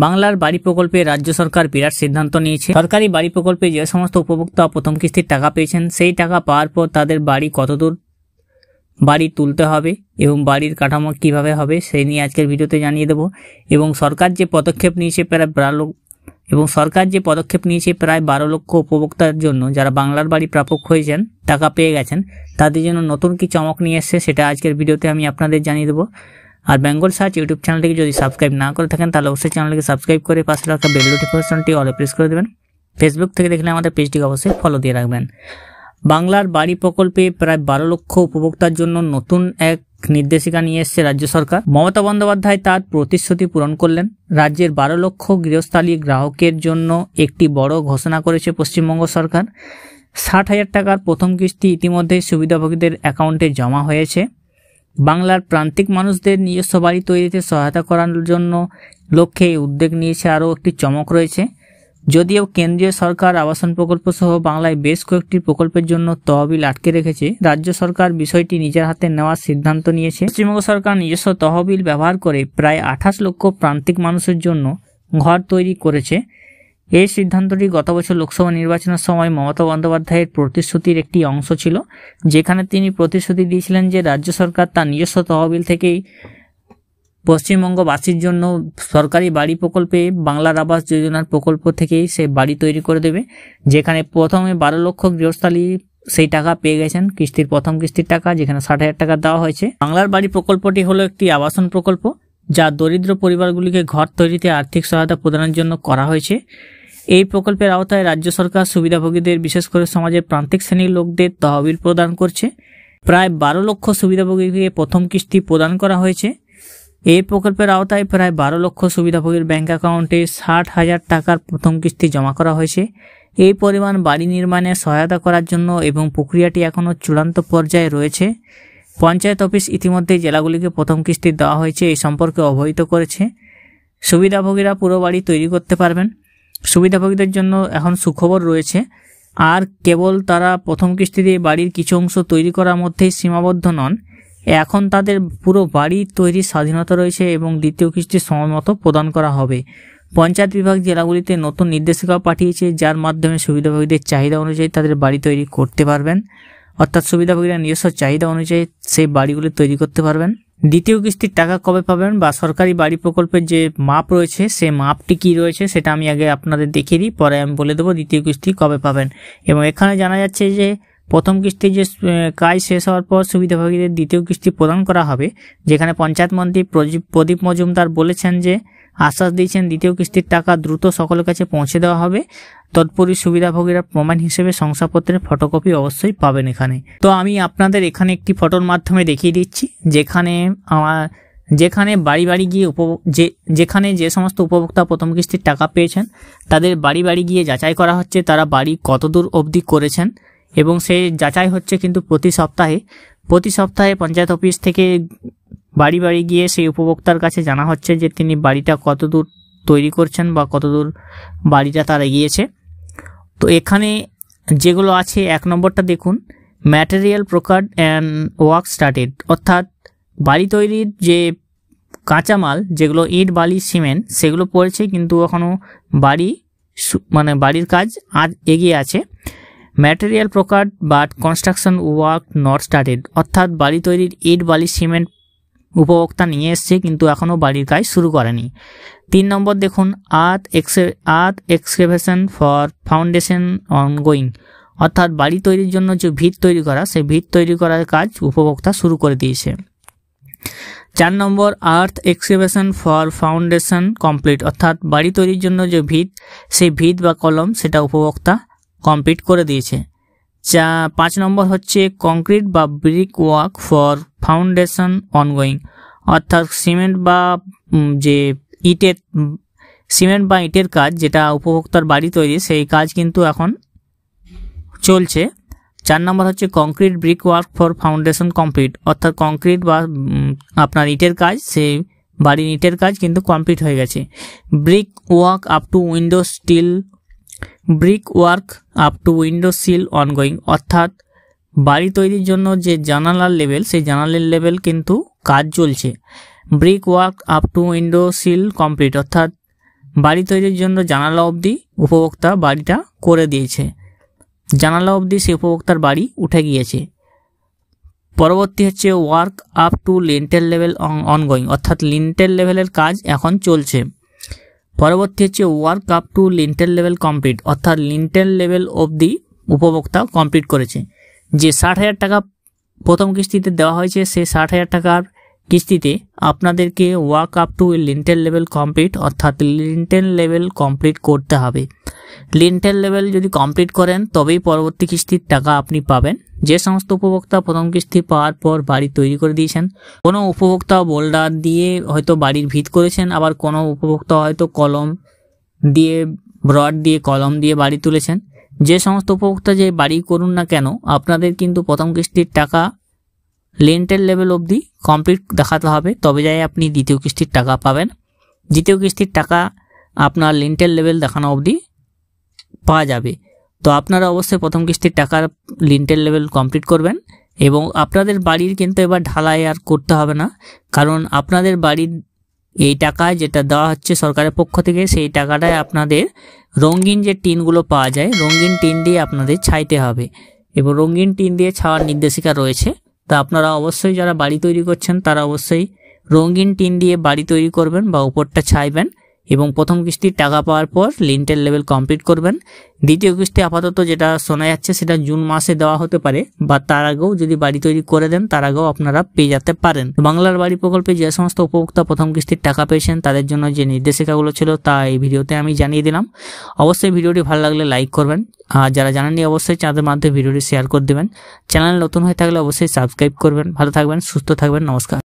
বাংলার বাড়ি প্রকল্পে রাজ্য সরকার বিরাট সিদ্ধান্ত নিয়েছে। সরকারি বাড়ি প্রকল্পে যে সমস্ত উপভোক্তা প্রথম কিস্তির টাকা পেয়েছেন, সেই টাকা পাওয়ার পর তাদের বাড়ি কতদূর বাড়ি তুলতে হবে এবং বাড়ির কাঠামো কিভাবে হবে সেই নিয়ে আজকের ভিডিওতে জানিয়ে দেব। এবং সরকার যে পদক্ষেপ নিয়েছে প্রায় 12 লক্ষ উপভোক্তার জন্য, যারা বাংলার বাড়ি প্রাপক হয়েছেন, টাকা পেয়ে গেছেন, তাদের জন্য নতুন কি চমক নিয়ে এসছে সেটা আজকের ভিডিওতে আমি আপনাদের জানিয়ে দেবো। আর বেঙ্গল সার্চ ইউটিউব চ্যানেলটিকে যদি সাবস্ক্রাইব না করে থাকেন তাহলে অবশ্যই চ্যানেলটিকে সাবস্ক্রাইব করে পাশে রাখা বেল নোটিফিকেশনটি অলে প্রেস করে দেবেন। ফেসবুক থেকে দেখলে আমাদের পেজটিকে অবশ্যই ফলো দিয়ে রাখবেন। বাংলার বাড়ি প্রকল্পে প্রায় 12 লক্ষ উপভোক্তার জন্য নতুন এক নির্দেশিকা নিয়ে এসেছে রাজ্য সরকার। মমতা বন্দ্যোপাধ্যায় তার প্রতিশ্রুতি পূরণ করলেন। রাজ্যের 12 লক্ষ গৃহস্থালী গ্রাহকের জন্য একটি বড় ঘোষণা করেছে পশ্চিমবঙ্গ সরকার। 60,000 টাকার প্রথম কিস্তি ইতিমধ্যে সুবিধাভোগীদের অ্যাকাউন্টে জমা হয়েছে। বাংলার প্রান্তিক মানুষদের নিজস্ব বাড়ি তৈরিতে সহায়তা করার জন্য লক্ষ্যে এই উদ্যোগ নিয়েছে। আরও একটি চমক রয়েছে। যদিও কেন্দ্রীয় সরকার আবাসন প্রকল্প সহ বাংলায় বেশ কয়েকটি প্রকল্পের জন্য তহবিল আটকে রেখেছে, রাজ্য সরকার বিষয়টি নিজের হাতে নেওয়ার সিদ্ধান্ত নিয়েছে। পশ্চিমবঙ্গ সরকার নিজস্ব তহবিল ব্যবহার করে প্রায় 28 লক্ষ প্রান্তিক মানুষের জন্য ঘর তৈরি করেছে। এই সিদ্ধান্তটি গত বছর লোকসভা নির্বাচনের সময় মমতা বন্দ্যোপাধ্যায়ের প্রতিশ্রুতির একটি অংশ ছিল, যেখানে তিনি প্রতিশ্রুতি দিয়েছিলেন যে রাজ্য সরকার তার নিজস্ব তহবিল থেকেই পশ্চিমবঙ্গবাসীর জন্য সরকারি বাড়ি প্রকল্পে বাংলার আবাস যোজনার প্রকল্প থেকেই সে বাড়ি তৈরি করে দেবে, যেখানে প্রথমে 12 লক্ষ গৃহস্থালী সেই টাকা পেয়ে গেছেন, কিস্তির প্রথম কিস্তির টাকা, যেখানে 60,000 টাকা দেওয়া হয়েছে। বাংলার বাড়ি প্রকল্পটি হলো একটি আবাসন প্রকল্প যা দরিদ্র পরিবারগুলিকে ঘর তৈরিতে আর্থিক সহায়তা প্রদানের জন্য করা হয়েছে। এই প্রকল্পের আওতায় রাজ্য সরকার সুবিধাভোগীদের, বিশেষ করে সমাজের প্রান্তিক শ্রেণীর লোকদের তহবিল প্রদান করছে। প্রায় 12 লক্ষ সুবিধাভোগীকে প্রথম কিস্তি প্রদান করা হয়েছে। এই প্রকল্পের আওতায় প্রায় 12 লক্ষ সুবিধাভোগীর ব্যাংক অ্যাকাউন্টে 60,000 টাকার প্রথম কিস্তি জমা করা হয়েছে। এই পরিমাণ বাড়ি নির্মাণে সহায়তা করার জন্য এবং প্রক্রিয়াটি এখনও চূড়ান্ত পর্যায়ে রয়েছে। পঞ্চায়েত অফিস ইতিমধ্যেই জেলাগুলিকে প্রথম কিস্তি দেওয়া হয়েছে এই সম্পর্কে অবহিত করেছে। সুবিধাভোগীরা পুরো বাড়ি তৈরি করতে পারবেন। সুবিধাভোগীদের জন্য এখন সুখবর রয়েছে, আর কেবল তারা প্রথম কিস্তি দিয়ে বাড়ির কিছু অংশ তৈরি করার মধ্যেই সীমাবদ্ধ নন। এখন তাদের পুরো বাড়ি তৈরির স্বাধীনতা রয়েছে এবং দ্বিতীয় কিস্তি সময়মতো প্রদান করা হবে। পঞ্চায়েত বিভাগ জেলাগুলিতে নতুন নির্দেশিকাও পাঠিয়েছে, যার মাধ্যমে সুবিধাভোগীদের চাহিদা অনুযায়ী তাদের বাড়ি তৈরি করতে পারবেন। অর্থাৎ সুবিধাভোগীরা নিজস্ব চাহিদা অনুযায়ী সেই বাড়িগুলি তৈরি করতে পারবেন। দ্বিতীয় কিস্তির টাকা কবে পাবেন বা সরকারি বাড়ি প্রকল্পের যে মাপ রয়েছে সেই মাপটি কী রয়েছে সেটা আমি আগে আপনাদের দেখিয়ে দিই, পরে আমি বলে দেবো দ্বিতীয় কিস্তি কবে পাবেন। এবং এখানে জানা যাচ্ছে যে প্রথম কিস্তির যে কাজ শেষ হওয়ার পর সুবিধাভোগীদের দ্বিতীয় কিস্তি প্রদান করা হবে, যেখানে পঞ্চায়েত মন্ত্রী প্রদীপ মজুমদার বলেছেন যে আশ্বাস দিয়েছেন দ্বিতীয় কিস্তির টাকা দ্রুত সকলের কাছে পৌঁছে দেওয়া হবে। তৎপরই সুবিধাভোগীরা প্রমাণ হিসেবে শংসাপত্রের ফটোকপি অবশ্যই পাবেন এখানে। তো আমি আপনাদের এখানে একটি ফটোর মাধ্যমে দেখিয়ে দিচ্ছি, যেখানে বাড়ি বাড়ি গিয়ে যেখানে যে সমস্ত উপভোক্তা প্রথম কিস্তির টাকা পেয়েছেন তাদের বাড়ি বাড়ি গিয়ে যাচাই করা হচ্ছে তারা বাড়ি কতদূর অবধি করেছেন, এবং সেই যাচাই হচ্ছে কিন্তু প্রতি সপ্তাহে পঞ্চায়েত অফিস থেকে বাড়ি বাড়ি গিয়ে সেই উপভোক্তার কাছে জানা হচ্ছে যে তিনি বাড়িটা কতদূর তৈরি করছেন বা কতদূর বাড়িটা তার এগিয়েছে। তো এখানে যেগুলো আছে, 1 নম্বরটা দেখুন, ম্যাটেরিয়াল প্রকার্ড অ্যান্ড ওয়ার্ক স্টার্টেড, অর্থাৎ বাড়ি তৈরির যে কাঁচামাল যেগুলো ইট, বালি, সিমেন্ট সেগুলো পড়েছে, কিন্তু এখনও বাড়ির কাজ আজ এগিয়ে আছে। Material procured but construction work not started, অর্থাৎ বাড়ি তৈরির ইট, বালি, সিমেন্ট উপভোক্তা নিয়ে এসছে কিন্তু এখনও বাড়ির কাজ শুরু করেনি। 3 নম্বর দেখুন, আর্থ এক্সকেভেশন ফর ফাউন্ডেশন অনগোয়িং, অর্থাৎ বাড়ি তৈরির জন্য যে ভিত তৈরি করা, সেই ভিত তৈরি করার কাজ উপভোক্তা শুরু করে দিয়েছে। 4 নম্বর, আর্থ এক্সকেভেশন ফর ফাউন্ডেশন কমপ্লিট, অর্থাৎ বাড়ি তৈরির জন্য যে ভিত, সেই ভিত বা কলম সেটা উপভোক্তা কমপ্লিট করে দিয়েছে। 5 নম্বর হচ্ছে কংক্রিট বা brick work for foundation ongoing, অর্থাৎ সিমেন্ট বা ইটের কাজ, যেটা উপভোক্তার বাড়ি তৈরি সেই কাজ কিন্তু এখন চলছে। 4 নম্বর হচ্ছে concrete brick work for foundation complete, অর্থাৎ কংক্রিট বা আপনার ইটের কাজ, সেই বাড়ির ইটের কাজ কিন্তু কমপ্লিট হয়ে গেছে। Brick work up to window seal ongoing, অর্থাৎ বাড়ি তৈরির জন্য যে জানালার লেভেল, সেই জানালার লেভেল কিন্তু কাজ চলছে। Brick work up to window seal complete, অর্থাৎ বাড়ি তৈরির জন্য জানালা অবধি উপভোক্তা বাড়িটা করে দিয়েছে, জানালা অবধি সে উপভোক্তার বাড়ি উঠে গিয়েছে। পরবর্তী হচ্ছে work up to lintel level ongoing, অর্থাৎ লিন্টেল লেভেলের কাজ এখন চলছে। পরবর্তী হচ্ছে work up to lintel level complete, অর্থাৎ লিন্টেল লেভেল অবধি উপভোক্তা কমপ্লিট করেছে। যে 60,000 টাকা প্রথম কিস্তিতে দেওয়া হয়েছে, সেই 60,000 টাকার কিস্তিতে আপনাদেরকে work up to lintel level complete, অর্থাৎ লিন্টেল লেভেল কমপ্লিট করতে হবে। লিন্টেল লেভেল যদি কমপ্লিট করেন তবেই পরবর্তী কিস্তির টাকা আপনি পাবেন। যে সমস্ত উপভোক্তা প্রথম কিস্তি পাওয়ার পর বাড়ি তৈরি করে দিয়েছেন, কোনো উপভোক্তা বোল্ডার দিয়ে হয়তো বাড়ির ভিত করেছেন, আবার কোনো উপভোক্তা হয়তো কলম দিয়ে, রড দিয়ে, কলম দিয়ে বাড়ি তুলেছেন। যে সমস্ত উপভোক্তা যে বাড়ি করুন না কেন, আপনাদের কিন্তু প্রথম কিস্তির টাকা লিন্টেল লেভেল অবধি কমপ্লিট দেখাতে হবে, তবে যাই আপনি দ্বিতীয় কিস্তির টাকা পাবেন। দ্বিতীয় কিস্তির টাকা আপনার লিন্টেল লেভেল দেখানো অবধি পাওয়া যাবে। তো আপনারা অবশ্যই প্রথম কিস্তির টাকার লিন্টেল লেভেল কমপ্লিট করবেন। এবং আপনাদের বাড়ির কিন্তু এবার ঢালাই আর করতে হবে না, কারণ আপনাদের বাড়ির এই টাকা যেটা দেওয়া হচ্ছে সরকারের পক্ষ থেকে, সেই টাকাটায় আপনাদের রঙিন যে টিনগুলো পাওয়া যায়, রঙিন টিন দিয়ে আপনাদের ছাইতে হবে, এবং রঙিন টিন দিয়ে ছাওয়ার নির্দেশিকা রয়েছে। তা আপনারা অবশ্যই যারা বাড়ি তৈরি করছেন তারা অবশ্যই রঙিন টিন দিয়ে বাড়ি তৈরি করবেন বা উপরটা ছাইবেন, এবং প্রথম কিস্তির টাকা পাওয়ার পর লিন্টেল লেভেল কমপ্লিট করবেন। দ্বিতীয় কিস্তি আপাতত যেটা শোনা যাচ্ছে সেটা জুন মাসে দেওয়া হতে পারে, বা তার আগেও যদি বাড়ি তৈরি করে দেন তার আগেও আপনারা পেয়ে যেতে পারেন। বাংলার বাড়ি প্রকল্পে যে সমস্ত উপভোক্তা প্রথম কিস্তির টাকা পেয়েছেন তাদের জন্য যে নির্দেশিকাগুলো ছিল তা এই ভিডিওতে আমি জানিয়ে দিলাম। অবশ্যই ভিডিওটি ভালো লাগলে লাইক করবেন, আর যারা জানেননি অবশ্যই চ্যানেলের মাধ্যমে ভিডিওটি শেয়ার করে দেবেন। চ্যানেল নতুন হয়ে থাকলে অবশ্যই সাবস্ক্রাইব করবেন। ভালো থাকবেন, সুস্থ থাকবেন, নমস্কার।